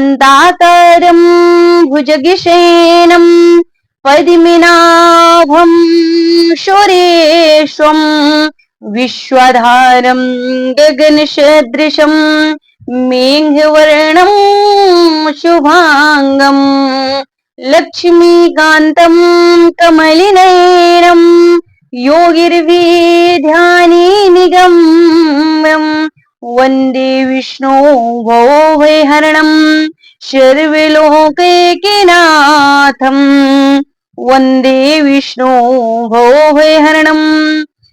शान्ताकारं भुजगशयनं पद्मनाभं सुरेशं विश्वधारं गगनसदृशं मेघवर्णं शुभांगं लक्ष्मीकान्तं कमलनयनं योगिर्विध्यानि निगम्यं वन्दे विष्णु भवभयहरणं सर्वलोकैकनाथं वन्दे विष्णु भवभयहरणं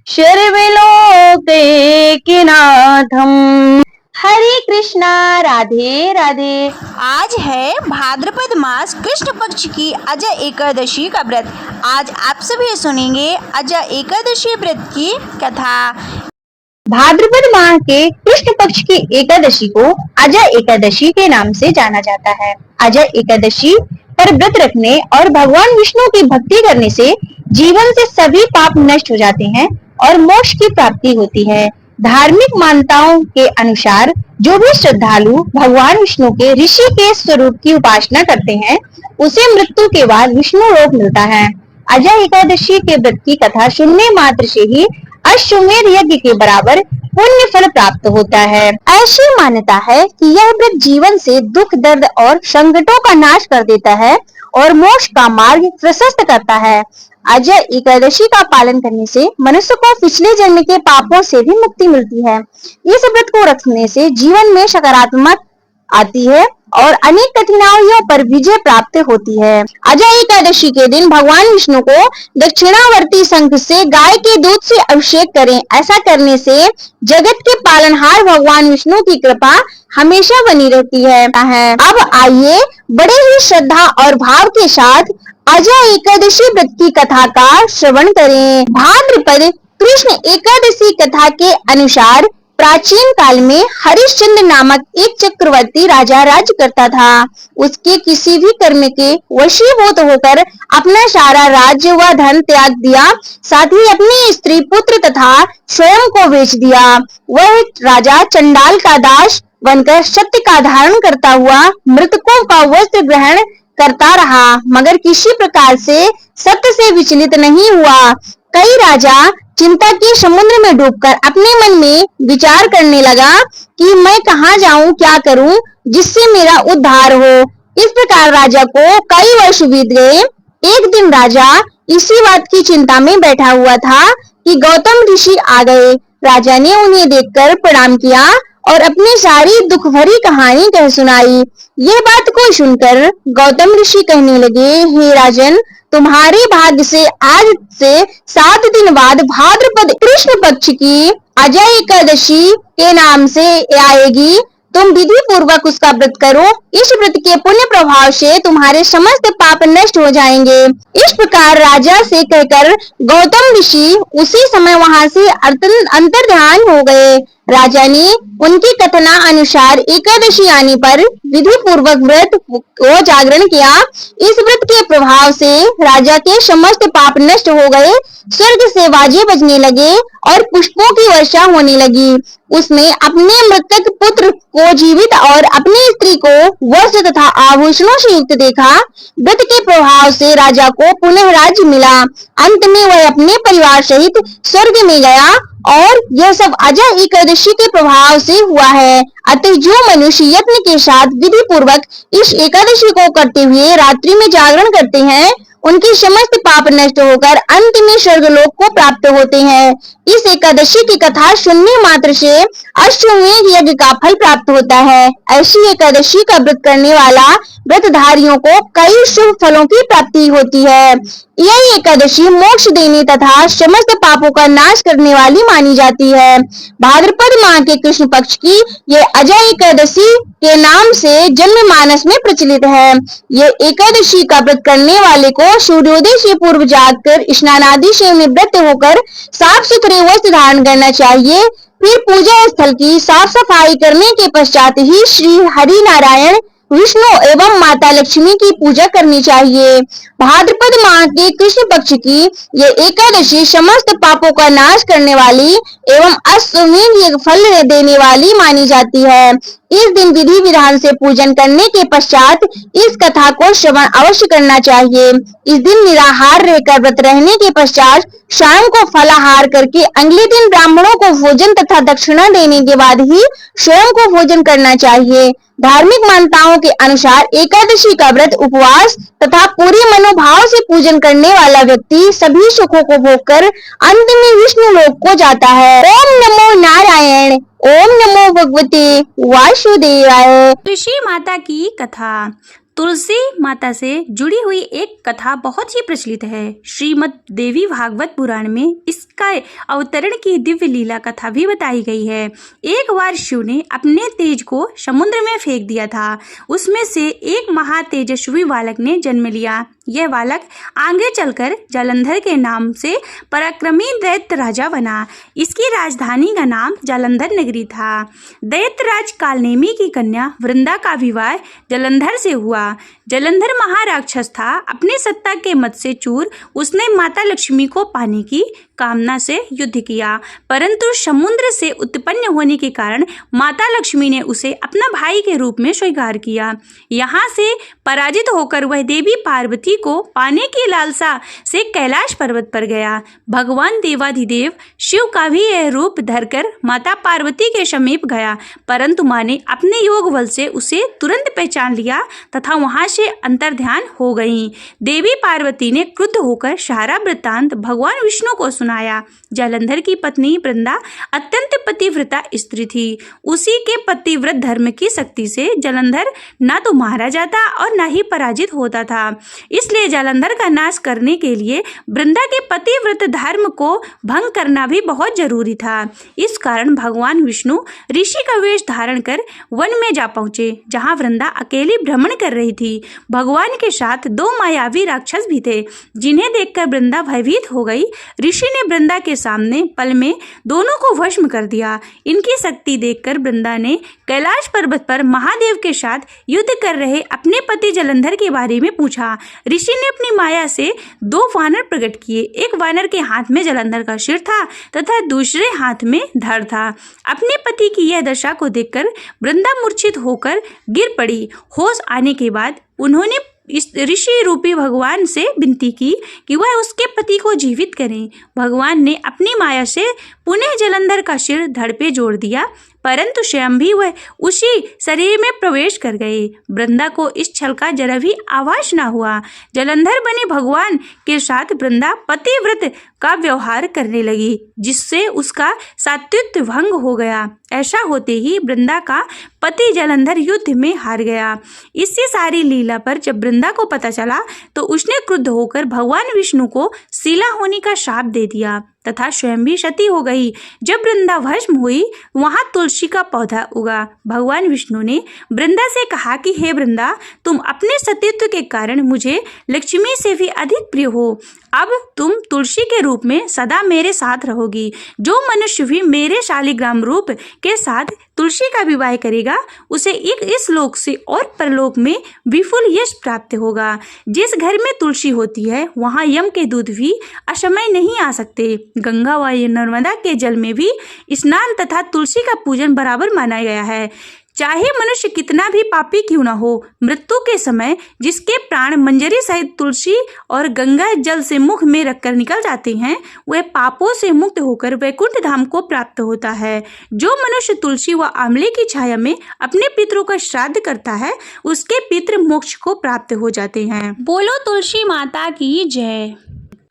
सर्वलोकैकनाथं। हरे कृष्णा, राधे राधे। आज है भाद्रपद मास कृष्ण पक्ष की अजय एकादशी का व्रत। आज आप सभी सुनेंगे अजय एकादशी व्रत की कथा। भाद्रपद माह के कृष्ण पक्ष की एकादशी को अजय एकादशी के नाम से जाना जाता है। अजय एकादशी पर व्रत रखने और भगवान विष्णु की भक्ति करने से जीवन से सभी पाप नष्ट हो जाते हैं और मोक्ष की प्राप्ति होती है। धार्मिक मान्यताओं के अनुसार जो भी श्रद्धालु भगवान विष्णु के ऋषि के स्वरूप की उपासना करते हैं उसे मृत्यु के बाद विष्णु लोक मिलता है। अजय एकादशी के व्रत की कथा सुनने मात्र से ही अश्वमेध यज्ञ के बराबर पुण्य फल प्राप्त होता है। ऐसी मान्यता है कि यह व्रत जीवन से दुख, दर्द और संकटों का नाश कर देता है और मोक्ष का मार्ग प्रशस्त करता है। अजय एकादशी का पालन करने से मनुष्य को पिछले जन्म के पापों से भी मुक्ति मिलती है। इस व्रत को रखने से जीवन में सकारात्मक आती है और अनेक कठिनाइयों पर विजय प्राप्त होती है। अजय एकादशी के दिन भगवान विष्णु को दक्षिणावर्ती शंख से गाय के दूध से अभिषेक करें। ऐसा करने से जगत के पालनहार भगवान विष्णु की कृपा हमेशा बनी रहती है। अब आइए बड़े ही श्रद्धा और भाव के साथ अजय एकादशी व्रत की कथा का श्रवण करें। भाद्रपद कृष्ण एकादशी कथा के अनुसार प्राचीन काल में हरिश्चंद्र नामक एक चक्रवर्ती राजा राज्य करता था। उसके किसी भी कर्म के वशीभूत होकर अपना सारा राज्य व धन त्याग दिया, साथ ही अपनी स्त्री, पुत्र तथा स्वयं को बेच दिया। वह राजा चंडाल का दास बनकर सत्य का धारण करता हुआ मृतकों का वस्त्र ग्रहण करता रहा, मगर किसी प्रकार से सत्य से विचलित नहीं हुआ। कई राजा चिंता के समुद्र में डूबकर अपने मन में विचार करने लगा कि मैं कहाँ जाऊं, क्या करूं जिससे मेरा उद्धार हो। इस प्रकार राजा को कई वर्ष बीत गए। एक दिन राजा इसी बात की चिंता में बैठा हुआ था कि गौतम ऋषि आ गए। राजा ने उन्हें देखकर प्रणाम किया और अपनी सारी दुख भरी कहानी कह सुनाई। ये बात को सुनकर गौतम ऋषि कहने लगे, हे राजन, तुम्हारे भाग्य से आज से 7 दिन बाद भाद्रपद कृष्ण पक्ष की अजय एकादशी के नाम से आएगी। तुम विधि पूर्वक उसका व्रत करो। इस व्रत के पुण्य प्रभाव से तुम्हारे समस्त पाप नष्ट हो जाएंगे। इस प्रकार राजा से कहकर गौतम ऋषि उसी समय वहां से अंतर्ध्यान हो गए। राजा ने उनकी कथना अनुसार एकादशी आने पर विधि पूर्वक व्रत को जागरण किया। इस व्रत के प्रभाव से राजा के समस्त पाप नष्ट हो गए। स्वर्ग से बाजे बजने लगे और पुष्पों की वर्षा होने लगी। उसने अपने मृतक पुत्र को जीवित और अपनी स्त्री को वस्त्र तथा आभूषणों से युक्त देखा। व्रत के प्रभाव से राजा को पुनः राज्य मिला। अंत में वह अपने परिवार सहित स्वर्ग में गया और यह सब अजय एकादशी के प्रभाव से हुआ है। अतः जो मनुष्य यत्न के साथ विधि पूर्वक इस एकादशी को करते हुए रात्रि में जागरण करते हैं, उनके समस्त पाप नष्ट होकर अंत में स्वर्गलोक को प्राप्त होते हैं। इस एकादशी की कथा सुनने मात्र से अश्वमेध यज्ञ का फल प्राप्त होता है। ऐसी एकादशी का व्रत करने वाला व्रतधारियों को कई शुभ फलों की प्राप्ति होती है। यह एकादशी मोक्ष देने तथा समस्त पापों का नाश करने वाली मानी जाती है। भाद्रपद माह के कृष्ण पक्ष की ये अजय एकादशी के नाम से जन्म मानस में प्रचलित है। ये एकादशी का व्रत करने वाले को सूर्योदय से पूर्व जागकर स्नान आदि से निवृत्त होकर साफ सुथरे वस्त्र धारण करना चाहिए। फिर पूजा स्थल की साफ सफाई करने के पश्चात ही श्री हरि नारायण विष्णु एवं माता लक्ष्मी की पूजा करनी चाहिए। भाद्रपद माह के कृष्ण पक्ष की ये एकादशी समस्त पापों का नाश करने वाली एवं अश्वमेध फल देने वाली मानी जाती है। इस दिन विधि विधान से पूजन करने के पश्चात इस कथा को श्रवण अवश्य करना चाहिए। इस दिन निराहार रहकर व्रत रहने के पश्चात शाम को फलाहार करके अगले दिन ब्राह्मणों को भोजन तथा दक्षिणा देने के बाद ही स्वयं को भोजन करना चाहिए। धार्मिक मान्यताओं के अनुसार एकादशी का व्रत उपवास तथा पूरे मनोभाव से पूजन करने वाला व्यक्ति सभी सुखों को भोगकर अंत में विष्णु लोक को जाता है। ओम नमो नारायण। ओम नमो भगवते वासुदेवाय। तुलसी माता की कथा। तुलसी माता से जुड़ी हुई एक कथा बहुत ही प्रचलित है। श्रीमद् देवी भागवत पुराण में इसका अवतरण की दिव्य लीला कथा भी बताई गई है। एक बार शिव ने अपने तेज को समुद्र में फेंक दिया था। उसमें से एक महातेजस्वी बालक ने जन्म लिया। यह बालक आगे चलकर जालंधर के नाम से पराक्रमी दैत्य राजा बना। इसकी राजधानी का नाम जालंधर नगरी था। दैत्यराज कालनेमी की कन्या वृंदा का विवाह जालंधर से हुआ। जालंधर महाराक्षस था। अपनी सत्ता के मद से चूर उसने माता लक्ष्मी को पाने की कामना से युद्ध किया, परंतु समुद्र से उत्पन्न होने के कारण माता लक्ष्मी ने उसे अपना भाई के रूप में स्वीकार किया। यहाँ से पराजित होकर वह देवी पार्वती को पाने की लालसा से कैलाश पर्वत पर गया। भगवान देवाधिदेव शिव का भी यह रूप धरकर माता पार्वती के समीप गया, परंतु माँ ने अपने योग बल से उसे तुरंत पहचान लिया तथा वहां से अंतर्ध्यान हो गईं। देवी पार्वती ने क्रुद्ध होकर सारा वृत्तांत भगवान विष्णु को सुनाया। जालंधर की पत्नी वृंदा अत्यंत पतिव्रता स्त्री थी। उसी के पतिव्रत धर्म की शक्ति से जालंधर न तो मारा जाता और न ही पराजित होता था। इसलिए जालंधर का नाश करने के लिए वृंदा के पतिव्रत धर्म को भंग करना भी बहुत जरूरी था। इस कारण भगवान विष्णु ऋषि का वेश धारण कर वन में जा पहुंचे, जहां वृंदा अकेली भ्रमण कर रही थी। भगवान के साथ दो मायावी राक्षस भी थे, जिन्हें देखकर वृंदा भयभीत हो गई। ऋषि ने वृंदा के सामने पल में दोनों को भस्म कर दिया। इनकी शक्ति देखकर वृंदा ने कैलाश पर्वत पर महादेव के साथ युद्ध कर रहे अपने पति जालंधर के बारे में पूछा। ऋषि ने अपनी माया से दो वानर प्रकट किए। एक वानर के हाथ में जालंधर का सिर था तथा दूसरे हाथ में धड़ था। अपने पति की यह दशा को देखकर वृंदा मूर्छित होकर गिर पड़ी। होश आने के बाद उन्होंने इस ऋषि रूपी भगवान से विनती की कि वह उसके पति को जीवित करें। भगवान ने अपनी माया से पुनः जालंधर का सिर धड़ पे जोड़ दिया, परंतु स्वयं भी वह उसी शरीर में प्रवेश कर गए। वृंदा को इस छल का जरा भी आभास न हुआ। जालंधर बने भगवान के साथ वृंदा पतिव्रत का व्यवहार करने लगी, जिससे उसका सात्वित्व भंग हो गया। ऐसा होते ही वृंदा का पति जालंधर युद्ध में हार गया। इसी सारी लीला पर जब वृंदा को पता चला तो उसने क्रुद्ध होकर भगवान विष्णु को शीला होने का शाप दे दिया तथा स्वयं भी सती हो गई। जब वृंदा भस्म हुई, वहां तुलसी का पौधा उगा। भगवान विष्णु ने वृंदा से कहा कि हे वृंदा, तुम अपने सतीत्व के कारण मुझे लक्ष्मी से भी अधिक प्रिय हो। अब तुम तुलसी के रूप में सदा मेरे साथ रहोगी। जो मनुष्य भी मेरे शालिग्राम रूप के साथ तुलसी का विवाह करेगा, उसे इस लोक से और परलोक में विपुल यश प्राप्त होगा। जिस घर में तुलसी होती है, वहां यम के दूत भी असमय नहीं आ सकते। गंगा व नर्मदा के जल में भी स्नान तथा तुलसी का पूजन बराबर माना गया है। चाहे मनुष्य कितना भी पापी क्यों न हो, मृत्यु के समय जिसके प्राण मंजरी सहित तुलसी और गंगा जल से मुख में रखकर निकल जाते हैं, वह पापों से मुक्त होकर वैकुंठ धाम को प्राप्त होता है। जो मनुष्य तुलसी व आंवले की छाया में अपने पितरों का श्राद्ध करता है, उसके पितृ मोक्ष को प्राप्त हो जाते हैं। बोलो तुलसी माता की जय।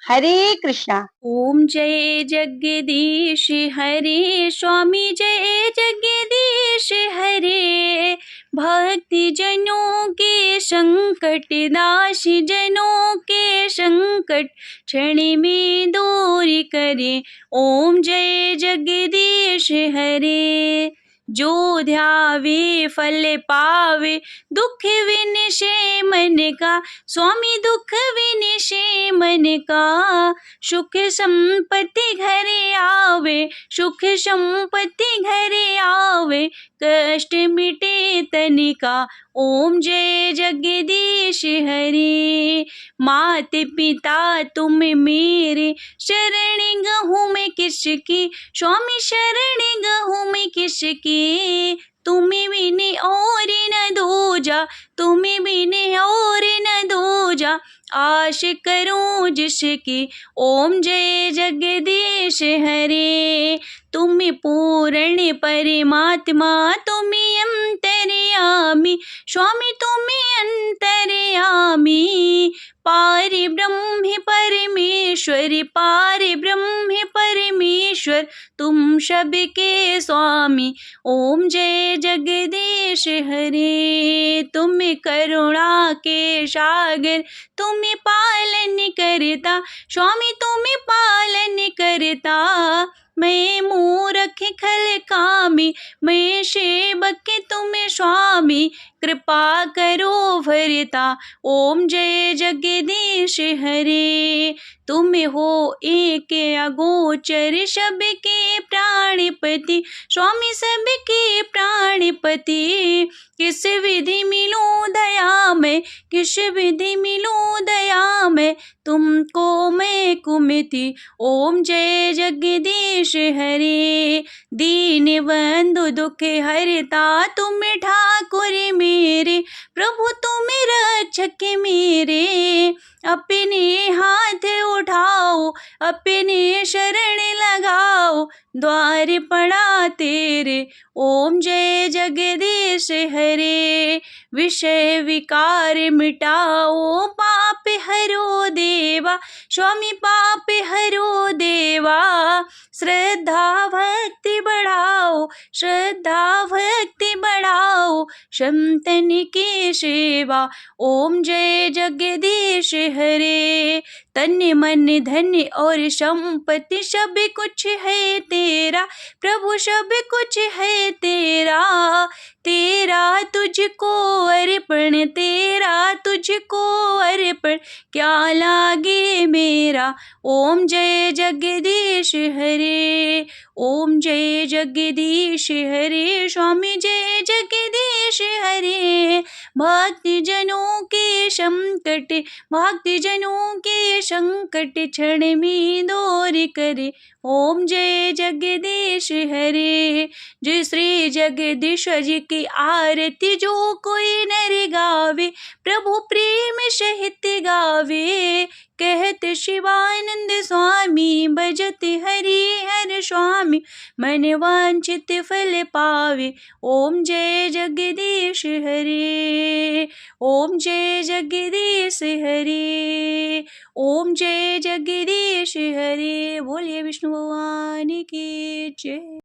हरे कृष्णा। ओम जय जगदीश हरे, स्वामी जय जगदीश हरे। भक्ति जनों के संकट नाश, जनों के संकट क्षण में दूर करे। ओम जय जगदीश हरे। जो ध्यावे फल पावे, दुख विनशे मन का। स्वामी दुख विनशे मन का। सुख संपत्ति घरे आवे, सुख संपत्ति घरे आवे। कष्ट मिटे तनिका। ओम जय जगदीश हरे। मात पिता तुम मेरे, शरण गहूँ मैं किसकी, स्वामी शरण गहूँ मैं किसकी। तुम्हें बिने और न दूजा, तुम्हें बिने और न दूजा, आश करूं जिसकी। ओम जय जगदीश हरे। तुम्हें पूर्ण परमात्मा, तुम्हें अंतर्यामी, स्वामी तुम्हें अंतर्यामी। पार ब्रह्म परमेश्वर, पार ब्रह्म परमेश्वर, तुम सबके स्वामी। ओम जय जगदीश हरे। तुम करुणा के सागर, तुम्हें पालन करता, स्वामी तुम्हें पालन करता। मैं मूर्ख खल कामी, मैं सेवक तुम्हें स्वामी, कृपा करो भरता। ओम जय जगदीश हरे। तुम हो एक अगोचर, सबके प्राणपति, स्वामी सबके प्राणपति। किस विधि मिलूं दया में, किस विधि मिलूं दया में, तुमको मैं कुमति। ओम जय जगदीश हरे। दीन बंधु दुख हरता, तुम ठाकुर मेरे, प्रभु तुम रक्षक मेरे। अपने हाथ उठाओ, अपने शरण लगाओ, द्वार पड़ा तेरे। ओम जय जगदीश हरे। विषय विकार मिटाओ, पाप हरो देवा, स्वामी पाप हरो देवा। श्रद्धा भक्ति बढ़ाओ, श्रद्धा भक्ति बढ़ाओ, संतन की सेवा। ओम जय जगदीश हरे। तन मन धन और संपत्ति सब कुछ है तेरा, प्रभु सब कुछ है तेरा। तेरा तुझको अर्पण, तेरा तुझको अर्पण, क्या लागे मेरा। ओम जय जगदीश हरे। ओम जय जगदीश हरे। स्वामी जय जगदीश हरे। भक्ति जनों के संकट, भक्ति जनों के संकट क्षण में दूर करे। ओम जय जगदीश हरे। जय श्री जगदीश्वर जी की आरती जो कोई नर गावे, प्रभु प्रेम सहित गावे। कहत शिवानंद स्वामी, भजत हरि हर स्वामी, मन वांछित फल पावे। ओम जय जगदीश हरे। ओम जय जगदीश हरे। ओम जय जगदीश हरे। बोलिए विष्णु भगवान की जय।